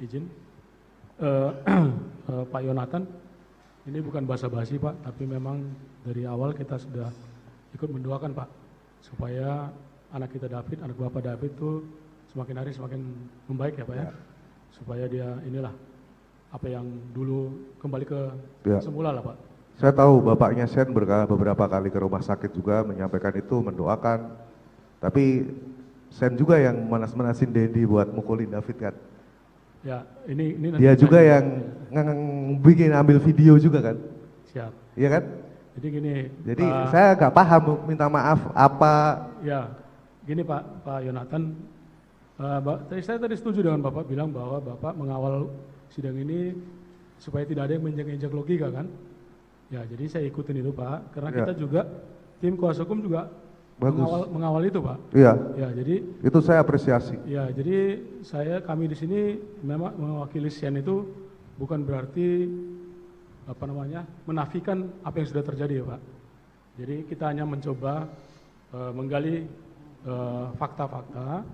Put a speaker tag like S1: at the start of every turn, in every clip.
S1: izin. Pak Yonatan, ini bukan basa-basi Pak, tapi memang dari awal kita sudah ikut mendoakan Pak, supaya anak kita David, anak Bapak David itu semakin hari semakin membaik ya Pak ya, supaya dia inilah apa yang dulu kembali ke semula lah Pak.
S2: Saya tahu bapaknya Sen beberapa kali ke rumah sakit juga menyampaikan itu, mendoakan, tapi Sen juga yang manas-manasin Dendi buat mukulin David kan.
S1: Ya, ini nanti
S2: dia juga yang bikin ambil video juga kan.
S1: Siap.
S2: Iya kan?
S1: Jadi gini.
S2: Jadi saya nggak paham, minta maaf apa.
S1: Ya, gini Pak Yonatan, saya tadi setuju dengan Bapak bilang bahwa Bapak mengawal sidang ini supaya tidak ada yang menginjak-injak logika kan. Ya, jadi saya ikutin itu Pak, karena kita juga tim kuasa hukum juga mengawal itu Pak.
S2: Iya.
S1: Ya, jadi
S2: itu saya apresiasi.
S1: Ya, jadi kami di sini memang mewakili Sen itu bukan berarti menafikan apa yang sudah terjadi ya Pak. Jadi kita hanya mencoba menggali fakta-fakta,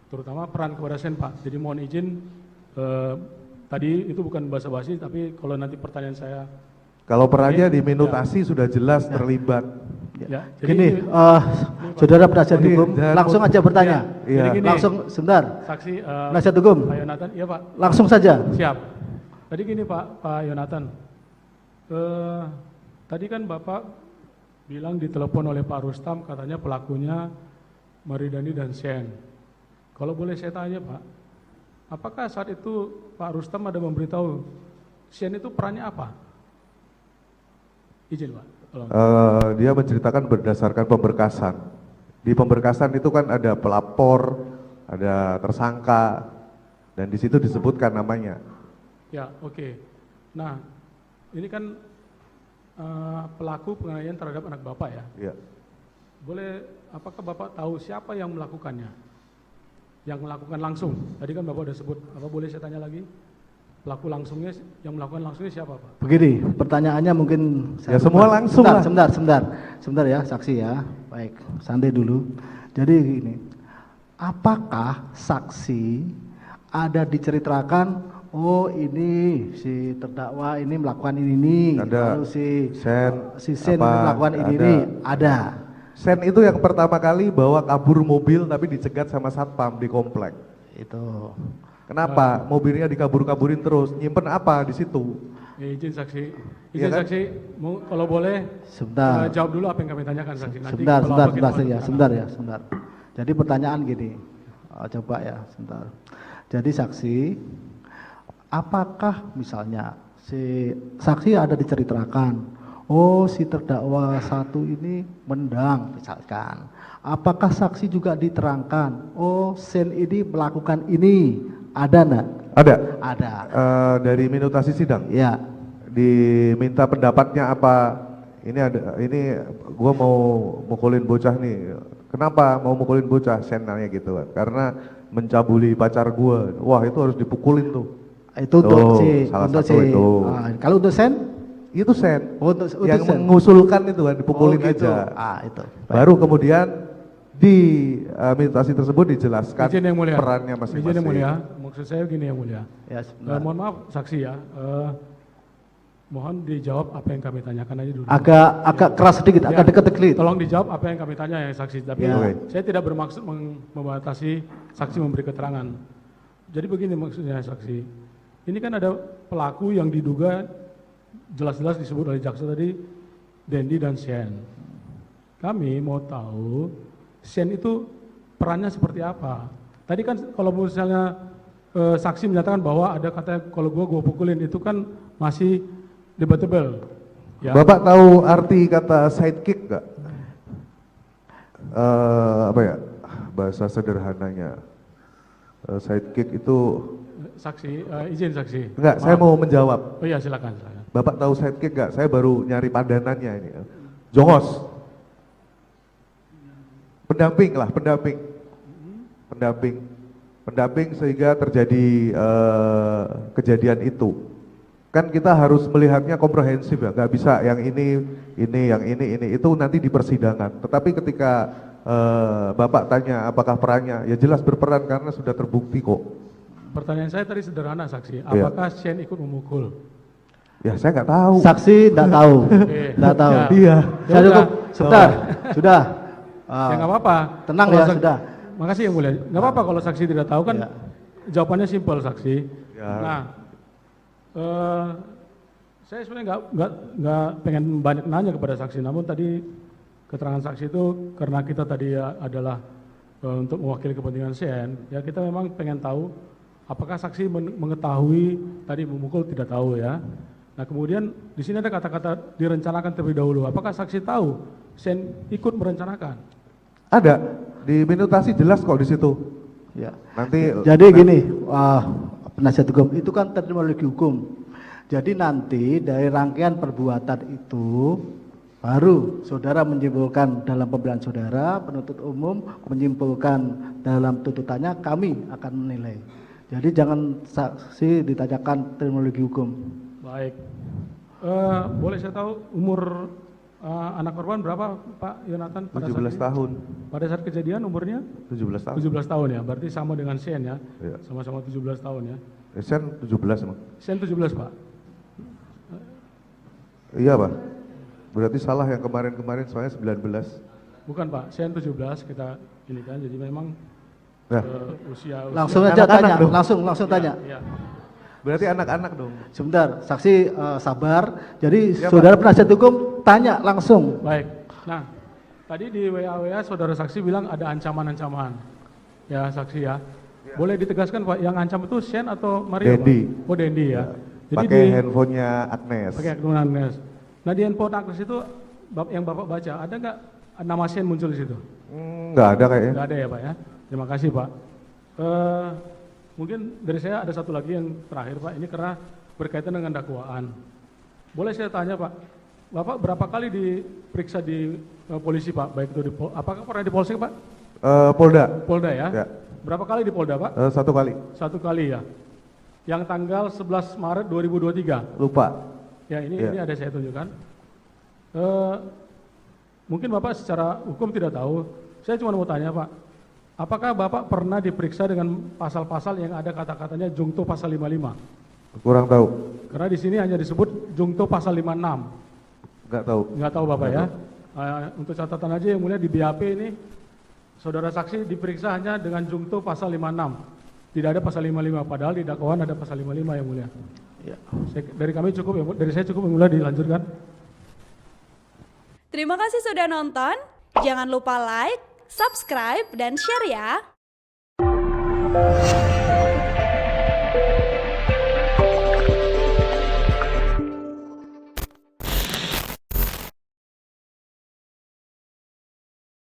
S1: terutama peran kepada Sen Pak. Jadi mohon izin tadi itu bukan basa-basi, tapi kalau nanti pertanyaan saya.
S2: Kalau perannya di minutasi sudah jelas terlibat.
S3: Ya, gini, saudara penasihat hukum, langsung aja bertanya.
S2: Ya.
S1: Gini,
S3: langsung, sebentar.
S1: Saksi
S3: penasihat hukum.
S1: Pak Yonatan, iya Pak.
S3: Langsung saja.
S1: Siap. Tadi gini Pak Yonatan, tadi kan Bapak bilang ditelepon oleh Pak Rustam, katanya pelakunya Maridani dan Sen. Kalau boleh saya tanya Pak, apakah saat itu Pak Rustam ada memberitahu Sen itu perannya apa? Izin Pak.
S2: Dia menceritakan berdasarkan pemberkasan. Di pemberkasan itu kan ada pelapor, ada tersangka, dan di situ disebutkan namanya.
S1: Ya, oke. Nah, ini kan pelaku penganiayaan terhadap anak Bapak ya.
S2: Iya.
S1: Apakah Bapak tahu siapa yang melakukannya? Yang melakukan langsung. Tadi kan Bapak udah sebut. Apa boleh saya tanya lagi? Pelaku langsungnya, yang melakukan langsungnya siapa Pak?
S3: Begini, pertanyaannya mungkin
S2: ya semua langsung lah.
S3: Sebentar ya, saksi ya. Baik, santai dulu. Jadi gini, apakah saksi ada diceritakan, oh ini si terdakwa ini melakukan ini,
S2: ada,
S3: lalu si Sen melakukan ini, ada.
S2: Sen itu yang pertama kali bawa kabur mobil tapi dicegat sama satpam di komplek.
S3: Itu.
S2: Kenapa mobilnya dikabur-kaburin terus? Nyimpen apa di situ?
S1: Izin saksi, saksi, kalau boleh jawab dulu apa yang kami tanyakan saksi. Nanti
S3: sebentar ya. Jadi pertanyaan gini, coba ya, sebentar. Jadi saksi, apakah misalnya si saksi ada diceritakan, oh si terdakwa satu ini mendang misalkan. Apakah saksi juga diterangkan, oh Sen ini melakukan ini? Ada enggak? Ada.
S2: Dari minutasi sidang?
S3: Ya.
S2: Diminta pendapatnya apa? Ini gua mau mukulin bocah nih. Kenapa mau mukulin bocah? Sen nanya gitu kan. Karena mencabuli pacar gua. Wah, itu harus dipukulin tuh.
S3: Itu untuk
S2: itu.
S3: Kalau untuk Sen?
S2: Itu Sen.
S3: Untuk
S2: yang
S3: Sen.
S2: mengusulkan itu kan, dipukulin
S3: gitu.
S2: aja.
S3: Itu.
S2: Baru kemudian di minutasi tersebut dijelaskan perannya masing-masing.
S1: Izin yang mulia, maksud saya gini yang mulia.
S3: Ya,
S1: mohon maaf saksi ya, mohon dijawab apa yang kami tanyakan aja dulu.
S3: Agak keras sedikit, agak dekat sedikit.
S1: Tolong dijawab apa yang kami tanya ya saksi, tapi saya tidak bermaksud membatasi saksi memberi keterangan. Jadi begini maksudnya saksi, ini kan ada pelaku yang diduga jelas-jelas disebut oleh jaksa tadi, Dendi dan Sen. Kami mau tahu Sen itu perannya seperti apa? Tadi kan kalau misalnya saksi menyatakan bahwa ada kata kalau gua pukulin itu kan masih debatable. Ya.
S2: Bapak tahu arti kata sidekick nggak? Apa ya bahasa sederhananya? Sidekick itu.
S1: Saksi, izin saksi.
S2: Enggak, saya mau menjawab.
S1: Oh iya silakan.
S2: Bapak tahu sidekick nggak? Saya baru nyari padanannya ini. Jongos. Pendamping sehingga terjadi kejadian itu. Kan kita harus melihatnya komprehensif ya, nggak bisa yang ini, itu nanti di persidangan. Tetapi ketika Bapak tanya apakah perannya, ya jelas berperan karena sudah terbukti kok.
S1: pertanyaan saya tadi sederhana saksi,
S2: Iya.
S1: apakah Shane ikut memukul?
S2: Ya saya nggak tahu.
S3: Saksi tidak tahu.
S1: Oke.
S3: Tidak tahu.
S1: Ya.
S2: Iya.
S3: Saya cukup. Sebentar. Sudah.
S1: Ya nggak apa-apa.
S3: Tenang
S1: Kalau
S3: ya, sudah.
S1: Makasih yang mulia. Nggak apa-apa kalau saksi tidak tahu kan,
S3: Ya.
S1: jawabannya simpel saksi.
S2: Ya.
S1: Nah, saya sebenarnya nggak pengen banyak nanya kepada saksi, namun tadi keterangan saksi itu karena kita tadi adalah untuk mewakili kepentingan CN, ya kita memang pengen tahu apakah saksi mengetahui tadi memukul tidak tahu ya. Nah kemudian di sini ada kata-kata direncanakan terlebih dahulu. Apakah saksi tahu CN ikut merencanakan?
S2: Ada di minutasi jelas kok di situ.
S3: Ya.
S2: Nanti.
S3: Jadi gini, penasihat hukum itu kan terminologi hukum. Jadi nanti dari rangkaian perbuatan itu baru saudara menyimpulkan dalam pembelaan saudara, penuntut umum menyimpulkan dalam tuntutannya, kami akan menilai. Jadi jangan saksi ditanyakan terminologi hukum.
S1: Baik. Boleh saya tahu umur anak korban berapa Pak Yonatan?
S2: 17 tahun.
S1: Pada saat kejadian umurnya?
S2: 17 tahun.
S1: 17 tahun ya, berarti sama dengan Sen ya?
S2: Iya.
S1: Sama-sama 17 tahun ya.
S2: Sen 17 emang.
S1: Sen 17 Pak?
S2: Iya Pak. Berarti salah yang kemarin-kemarin soalnya 19.
S1: Bukan Pak, Sen 17 kita ini kan, jadi memang
S2: Nah,
S1: usia
S3: Langsung aja
S2: Anak-anak
S3: tanya,
S2: dong.
S3: langsung tanya.
S1: Ya.
S2: berarti anak-anak dong.
S3: Sebentar, saksi sabar. Jadi
S2: Ya,
S3: saudara penasihat hukum tanya langsung.
S1: Baik. Nah, tadi di WA saudara saksi bilang ada ancaman-ancaman. Ya saksi ya. Boleh ditegaskan Pak, yang ancam itu Sen atau Mario?
S2: Dendi.
S1: Pak? Oh Dendi ya. Jadi
S2: Pakai handphonenya Agnes.
S1: pakai akun Agnes. Nah di handphone Agnes itu yang Bapak baca, ada nggak nama Sen muncul di situ?
S2: Nggak ada kayaknya.
S1: Nggak ada ya Pak ya. Terima kasih Pak. Mungkin dari saya ada satu lagi yang terakhir Pak, ini karena berkaitan dengan dakwaan. Boleh saya tanya Pak, Bapak berapa kali diperiksa di polisi Pak? Baik itu apakah pernah di Polsek Pak?
S2: Polda.
S1: Polda ya?
S2: Ya.
S1: Berapa kali di Polda Pak?
S2: 1 kali.
S1: 1 kali ya. Yang tanggal 11 Maret 2023.
S2: Lupa.
S1: Ya ini
S2: Ya.
S1: ini ada saya tunjukkan. Mungkin Bapak secara hukum tidak tahu. Saya cuma mau tanya Pak. Apakah Bapak pernah diperiksa dengan pasal-pasal yang ada kata-katanya jungto pasal 55?
S2: Kurang tahu.
S1: Karena di sini hanya disebut jungto pasal 56.
S2: Nggak tahu.
S1: Nggak tahu Bapak ya. Untuk catatan aja yang mulia di BAP ini, saudara saksi diperiksa hanya dengan jungto pasal 56. Tidak ada pasal 55, padahal di dakwaan ada pasal 55 yang mulia.
S3: Ya.
S1: Dari kami cukup, dari saya cukup yang mulia, dilanjutkan.
S4: Terima kasih sudah nonton. Jangan lupa like, subscribe, dan share ya.